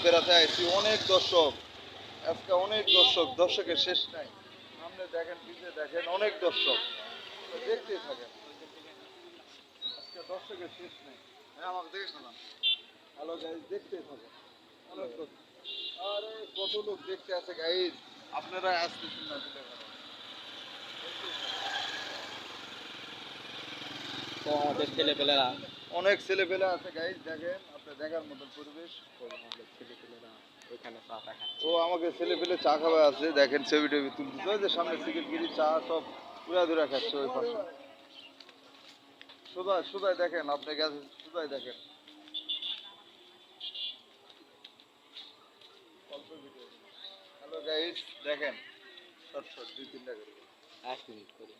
বেড়াতে আইছি, অনেক দর্শক আজকে, অনেক দর্শক, দর্শকের শেষ নাই। সামনে দেখেন, পিছিয়ে দেখেন, অনেক দর্শক, দেখতেই থাকেন, আজকে দর্শকের শেষ নাই। হ্যাঁ আমাকে দেখে শোনান। হ্যালো গাইজ, দেখতেই থাকেন, অনেক দর্শক। আরে কত লোক দেখতে আছে গাইজ, আপনারা আসতেছেন না দিলে ভালো। তো আমাদের ছেলেপেলেরা অনেক ছেলেপেলে আছে গাইজ, দেখেন আপনি দেখার মতন পরিবেশ। আমাদের ছেলেপেলেরা ওইখানে চা টা খাচ্ছে। ও আমাকে ছেলেপেলে চা খাওয়া আছে, দেখেন ছবি টবি তুলতেছে, ওই যে সামনে সিগারেট চা সব উড়া ধুরা খাচ্ছে ওই পাশে। সুদাই সুদাই দেখেন, আপনি গেছেন সুদাই দেখেন। হ্যালো গাইস, দেখেন শর্ট শর্ট 2-3টা করে। 1 মিনিট করে।